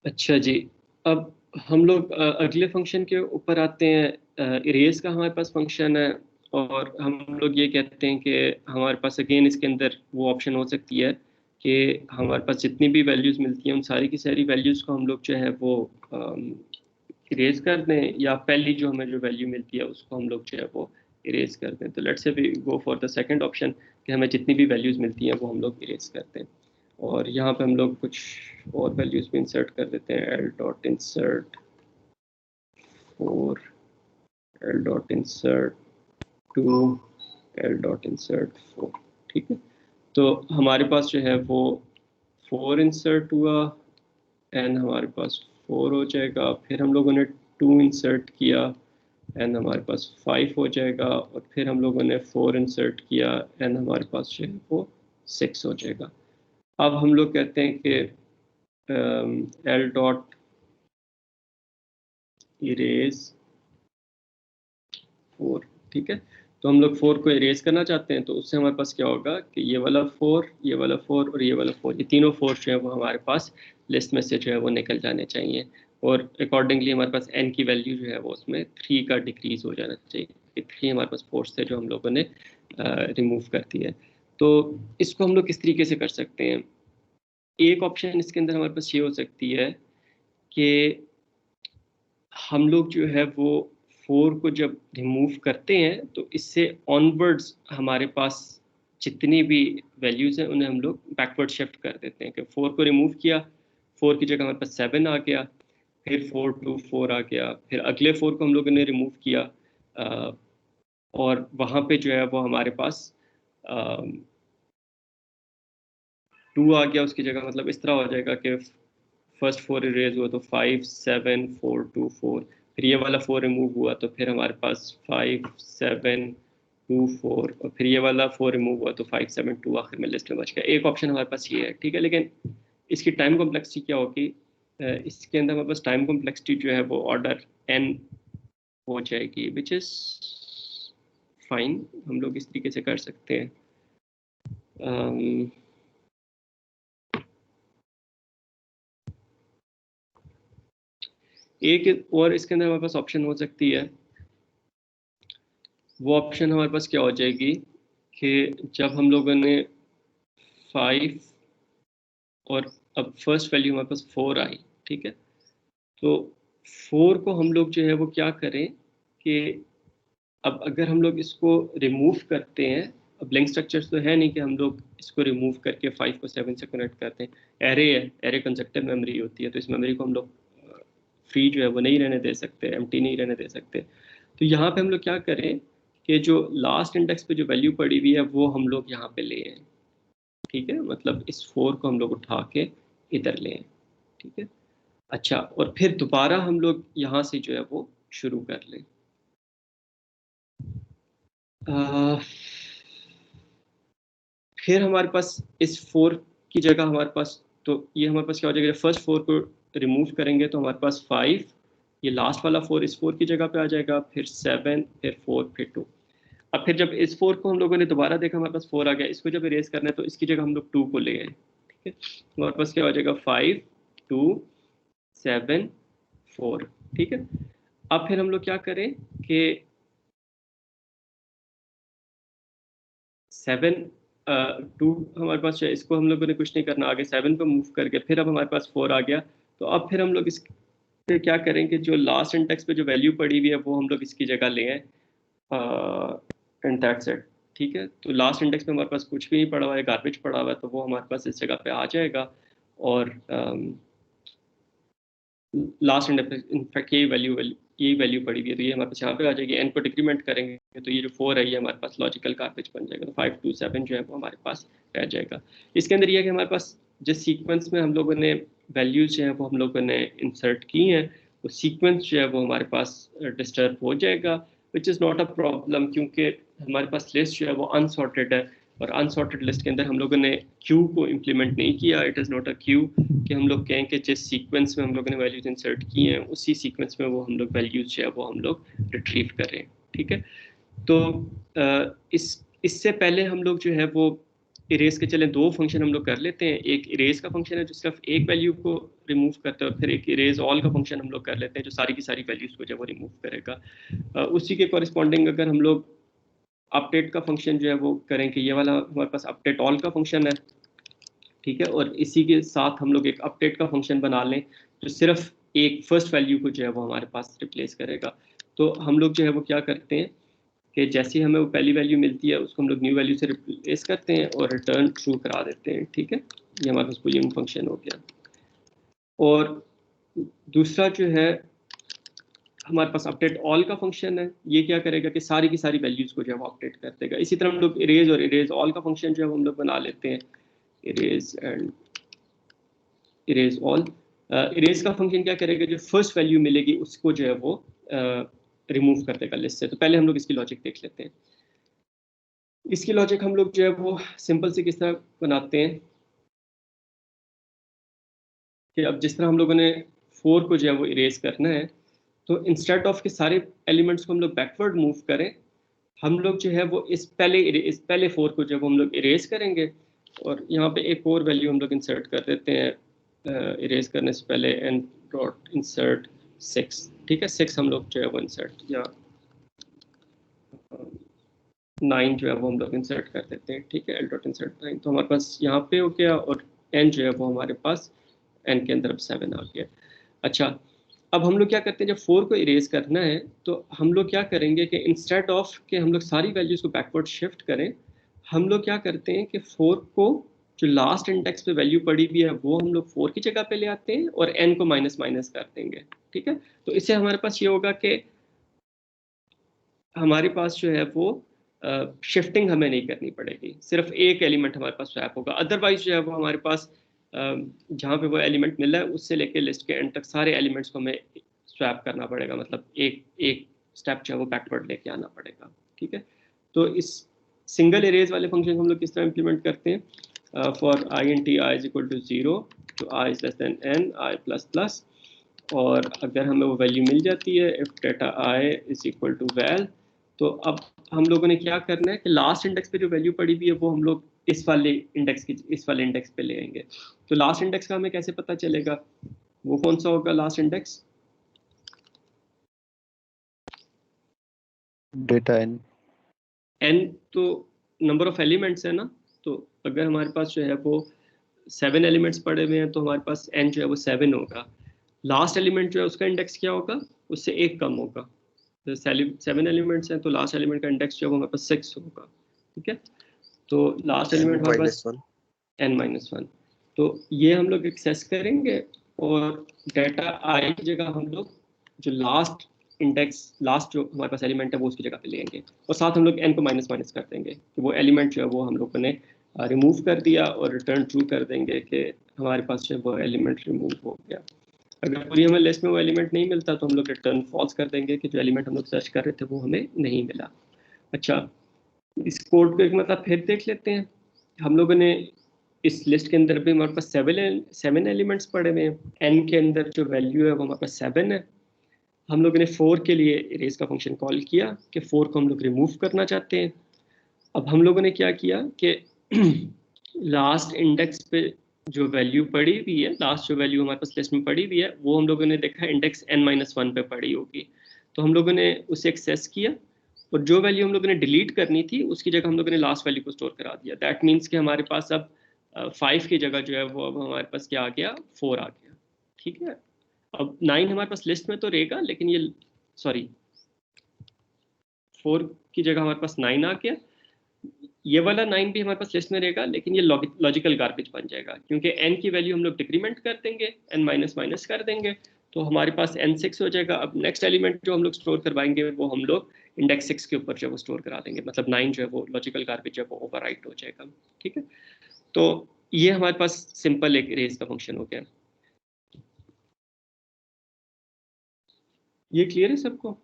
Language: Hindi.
अच्छा जी, अब हम लोग अगले फंक्शन के ऊपर आते हैं। इरेज का हमारे पास फंक्शन है और हम लोग ये कहते हैं कि हमारे पास अगेन इसके अंदर वो ऑप्शन हो सकती है कि हमारे पास जितनी भी वैल्यूज़ मिलती हैं उन सारी की सारी वैल्यूज़ को हम लोग जो है वो इरेज कर दें, या पहली जो हमें जो वैल्यू मिलती है उसको हम लोग जो है वो इरेज कर दें। तो let's say we go for the second option कि हमें जितनी भी वैल्यूज़ मिलती हैं वो हम लोग इरेज करते हैं। और यहाँ पे हम लोग कुछ और वैल्यूज भी इंसर्ट कर देते हैं। L dot insert 4, L dot insert 2, L dot insert 4। ठीक है, तो हमारे पास जो है वो 4 इंसर्ट हुआ, एन हमारे पास 4 हो जाएगा। फिर हम लोगों ने 2 इंसर्ट किया, एन हमारे पास 5 हो जाएगा। और फिर हम लोगों ने 4 इंसर्ट किया, एन हमारे पास जो है वो 6 हो जाएगा। अब हम लोग कहते हैं कि एल डॉट इरेज 4। ठीक है, तो हम लोग 4 को इरेज करना चाहते हैं, तो उससे हमारे पास क्या होगा कि ये वाला 4, ये वाला 4 और ये वाला 4, ये तीनों 4 जो है वो हमारे पास लिस्ट में से जो है वो निकल जाने चाहिए। और अकॉर्डिंगली हमारे पास n की वैल्यू जो है वो उसमें 3 का डिक्रीज हो जाना चाहिए, कि 3 हमारे पास 4 से जो हम लोगों ने रिमूव कर दिया है। तो इसको हम लोग किस तरीके से कर सकते हैं? एक ऑप्शन इसके अंदर हमारे पास ये हो सकती है कि हम लोग जो है वो 4 को जब रिमूव करते हैं तो इससे ऑनवर्ड्स हमारे पास जितनी भी वैल्यूज़ हैं उन्हें हम लोग बैकवर्ड शिफ्ट कर देते हैं। कि 4 को रिमूव किया, 4 की जगह हमारे पास 7 आ गया, फिर 4 2 4 आ गया, फिर अगले 4 को हम लोगों ने रिमूव किया, और वहाँ पे जो है वो हमारे पास 2 आ गया उसकी जगह। मतलब इस तरह हो जाएगा कि फर्स्ट 4 इरेज हुआ तो 5 7 4 2 4, फिर ये वाला 4 रिमूव हुआ तो फिर हमारे पास 5 7 2 4, और फिर ये वाला 4 रिमूव हुआ तो 5 7 2 आखिर में लिस्ट में बच गया। एक ऑप्शन हमारे पास ये है। ठीक है, लेकिन इसकी टाइम कॉम्प्लेक्सिटी क्या होगी? इसके अंदर हमारे पास टाइम कॉम्प्लेक्सिटी जो है वो ऑर्डर n हो जाएगी, विच इज़ फाइन। हम लोग इस तरीके से कर सकते हैं। एक और इसके अंदर हमारे पास ऑप्शन हो सकती है। वो ऑप्शन हमारे पास क्या हो जाएगी कि जब हम लोगों ने 5 और अब फर्स्ट वैल्यू हमारे पास 4 आई, ठीक है, तो 4 को हम लोग जो है वो क्या करें कि अब अगर हम लोग इसको रिमूव करते हैं, अब लिंक स्ट्रक्चर्स तो है नहीं कि हम लोग इसको रिमूव करके 5 को 7 से कनेक्ट करते हैं। एरे है, एरे कंजक्टिव मेमोरी होती है, तो इस मेमोरी को हम लोग फ्री जो है वो नहीं रहने दे सकते, एम्प्टी नहीं रहने दे सकते। तो यहाँ पे हम लोग क्या करें कि जो लास्ट इंडेक्स पे जो वैल्यू पड़ी हुई है वो हम लोग यहाँ पे ले आए। ठीक है, मतलब इस 4 को हम लोग उठा के इधर ले आए। ठीक है, अच्छा, और फिर दोबारा हम लोग यहाँ से जो है वो शुरू कर लें। अह, फिर हमारे पास इस 4 की जगह हमारे पास, तो ये हमारे पास क्या हो जाएगा, फर्स्ट 4 को रिमूव करेंगे तो हमारे पास 5, ये लास्ट वाला 4 इस 4 की जगह पे आ जाएगा, फिर 7, फिर 4, फिर 2। अब फिर जब इस 4 को हम लोगों ने दोबारा देखा, हमारे पास 4 आ गया, इसको जब इरेज करना है तो इसकी जगह हम लोग 2 को ले आए। ठीक है, हमारे पास क्या हो जाएगा, 5 2 7 4। ठीक है, अब फिर हम लोग क्या करें कि 7 2 हमारे पास है, इसको हम लोगों ने कुछ नहीं करना, आगे 7 पे मूव करके फिर अब हमारे पास 4 आ गया। तो अब फिर हम लोग इस पे क्या करेंगे, जो लास्ट इंडेक्स पे जो वैल्यू पड़ी हुई है वो हम लोग इसकी जगह ले आए, एंड दैट्स इट। ठीक है, तो लास्ट इंडेक्स पे हमारे पास कुछ भी नहीं पड़ा हुआ है, गार्बेज पड़ा हुआ है, तो वो हमारे पास इस जगह पे आ जाएगा। और लास्ट इंडेक्स इनफैक्ट यही वैल्यू पड़ी हुई है, तो ये हमारे पास यहाँ पे आ जाएगी। एन को डिक्रीमेंट करेंगे तो ये जो 4 है ये हमारे पास लॉजिकल गार्बेज बन जाएगा, तो 5 2 7 जो है वो हमारे पास रह जाएगा। इसके अंदर ये है कि हमारे पास जिस सीक्वेंस में हम लोगों ने वैल्यूज जो है वो हम लोगों ने इंसर्ट की हैं, वो सीक्वेंस जो है वो हमारे पास डिस्टर्ब हो जाएगा, which is not a problem, क्योंकि हमारे पास लिस्ट जो है वो अनसॉर्टेड है। और अनसॉर्टेड लिस्ट के अंदर हम लोगों ने क्यू को इम्प्लीमेंट नहीं किया। It is not a Q कि हम लोग कहें कि जिस सीक्वेंस में हम लोगों ने वैल्यूज इंसर्ट की हैं उसी सीक्वेंस में वो हम लोग वैल्यूज जो है वो हम लोग रिट्रीव करें। ठीक है, तो इससे पहले हम लोग जो है वो इरेज के चले दो फंक्शन हम लोग कर लेते हैं। एक इरेज का फंक्शन है जो सिर्फ एक वैल्यू को रिमूव करता है, और फिर एक इरेज ऑल का फंक्शन हम लोग कर लेते हैं जो सारी की सारी वैल्यूज को जब वो रिमूव करेगा। उसी के कॉरिस्पॉन्डिंग अगर हम लोग अपडेट का फंक्शन जो है वो करें कि ये वाला हमारे पास अपडेट ऑल का फंक्शन है, ठीक है, और इसी के साथ हम लोग एक अपडेट का फंक्शन बना लें जो सिर्फ एक फर्स्ट वैल्यू को जो है वो हमारे पास रिप्लेस करेगा। तो हम लोग जो है वो क्या करते हैं कि जैसे ही हमें वो पहली वैल्यू मिलती है उसको हम लोग न्यू वैल्यू से रिप्लेस करते हैं और रिटर्न ट्रू करा देते हैं, ठीक है। ये हमारे पास बूलियन फंक्शन हो गया। और दूसरा जो है हमारे पास अपडेट ऑल का फंक्शन है, ये क्या करेगा कि सारी की सारी वैल्यूज को जो है वो अपडेट कर देगा। इसी तरह हम लोग इरेज और इरेज ऑल का फंक्शन जो है हम लोग बना लेते हैं, erase and erase all. Erase का फंक्शन क्या करेगा, जो फर्स्ट वैल्यू मिलेगी उसको जो है वो रिमूव कर देगा लिस्ट से। तो पहले हम लोग इसकी लॉजिक देख लेते हैं। इसकी लॉजिक हम लोग जो है वो सिंपल से किस तरह बनाते हैं कि अब जिस तरह हम लोगों ने 4 को जो है वो इरेज करना है, तो इंस्टेड ऑफ के सारे एलिमेंट्स को हम लोग बैकवर्ड मूव करें, हम लोग जो है वो इस पहले 4 को जो है वो हम लोग इरेज करेंगे, और यहाँ पे एक और वैल्यू हम लोग इंसर्ट कर देते हैं इरेज करने से पहले, एन डॉट इंसर्ट 6, ठीक है। 6 हम लोग जो है वो इंसर्ट, या 9 जो है वो हम लोग इंसर्ट कर देते हैं, ठीक है। एल डॉट इंसर्ट 9, तो हमारे पास यहाँ पे हो गया, और एन जो है वो हमारे पास एन के अंदर अब 7 आ गया। अच्छा, अब हम लोग क्या करते हैं, जब 4 को इरेज करना है तो हम लोग क्या करेंगे कि इंस्टेड ऑफ के हम लोग सारी वैल्यूज को बैकवर्ड शिफ्ट करें, हम लोग क्या करते हैं कि 4 को जो लास्ट इंडेक्स पे वैल्यू पड़ी हुई है वो हम लोग 4 की जगह पे ले आते हैं और n को माइनस माइनस कर देंगे, ठीक है। तो इससे हमारे पास ये होगा कि हमारे पास जो है वो शिफ्टिंग हमें नहीं करनी पड़ेगी, सिर्फ एक एलिमेंट हमारे पास स्वैप होगा। अदरवाइज जो है वो हमारे पास जहाँ पे वो एलिमेंट मिला है उससे लेके लिस्ट के एंड तक सारे एलिमेंट्स को हमें स्वैप करना पड़ेगा, मतलब एक एक स्टेप जो है वो बैकवर्ड लेके आना पड़ेगा, ठीक है। तो इस सिंगल इरेज वाले फंक्शन हम लोग किस तरह इंप्लीमेंट करते हैं, for I in T I is equal to 0 तो I is less than N I plus plus, और अगर हमें वो वैल्यू मिल जाती है if data I is equal to val, तो अब हम लोगों ने क्या करना है कि लास्ट इंडेक्स पे जो वैल्यू पड़ी हुई है वो हम लोग इस वाले इंडेक्स पे ले आएंगे। तो लास्ट इंडेक्स का हमें कैसे पता चलेगा, वो कौन सा होगा last index? Data N. N तो नंबर ऑफ एलिमेंट्स है ना, तो अगर हमारे पास जो है वो 7 एलिमेंट्स पड़े हुए हैं तो हमारे पास एन जो है वो 7 होगा। लास्ट एलिमेंट जो है उसका इंडेक्स क्या होगा, उससे एक कम होगा। 7 एलिमेंट्स हैं तो लास्ट एलिमेंट का इंडेक्स जो है वो हमारे पास 6 होगा, ठीक है। तो लास्ट एलिमेंट हमारे पास n-1, तो ये हम लोग एक्सेस करेंगे, और डेटा आई की जगह हम लोग जो लास्ट इंडेक्स, लास्ट जो हमारे पास एलिमेंट है वो उसकी जगह पे लेंगे, और साथ हम लोग n को माइनस माइनस कर देंगे कि वो एलिमेंट जो है वो हम लोगों ने रिमूव कर दिया, और रिटर्न ट्रू कर देंगे कि हमारे पास जो है वो एलिमेंट रिमूव हो गया। अगर पूरी हमें लिस्ट में वो एलिमेंट नहीं मिलता तो हम लोग रिटर्न फॉल्स कर देंगे कि जो एलिमेंट हम लोग सर्च कर रहे थे वो हमें नहीं मिला। अच्छा, इस कोड को एक मतलब फिर देख लेते हैं। हम लोगों ने इस लिस्ट के अंदर भी हमारे पास 7 एलिमेंट्स पड़े हुए हैं, एन के अंदर जो वैल्यू है वो हमारे पास 7 है। हम लोगों ने 4 के लिए इरेज का फंक्शन कॉल किया कि 4 को हम लोग रिमूव करना चाहते हैं। अब हम लोगों ने क्या किया कि लास्ट इंडेक्स पे जो वैल्यू पड़ी हुई है, लास्ट जो वैल्यू हमारे पास लिस्ट में पड़ी हुई है वो हम लोगों ने देखा इंडेक्स n-1 पे पड़ी होगी, तो हम लोगों ने उसे एक्सेस किया, और जो वैल्यू हम लोगों ने डिलीट करनी थी उसकी जगह हम लोगों ने लास्ट वैल्यू को स्टोर करा दिया। दैट मीन्स कि हमारे पास अब 5 की जगह जो है वो अब हमारे पास क्या आ गया, 4 आ गया, ठीक है। अब 9 हमारे पास लिस्ट में तो रहेगा, लेकिन ये सॉरी 4 की जगह हमारे पास 9 आ गया। ये वाला 9 भी हमारे पास लिस्ट में रहेगा, लेकिन ये लॉजिकल गार्बेज बन जाएगा, क्योंकि n की वैल्यू हम लोग डिक्रीमेंट कर देंगे, n माइनस माइनस कर देंगे, तो हमारे पास n6 हो जाएगा। अब नेक्स्ट एलिमेंट जो हम लोग स्टोर करवाएंगे वो हम लोग इंडेक्स 6 के ऊपर जो वो स्टोर करा देंगे, मतलब 9 जो है वो लॉजिकल गार्बेज जो है वो ओवरराइट हो जाएगा, ठीक है। तो ये हमारे पास सिंपल एक इरेज का फंक्शन हो गया। ये क्लियर है सबको?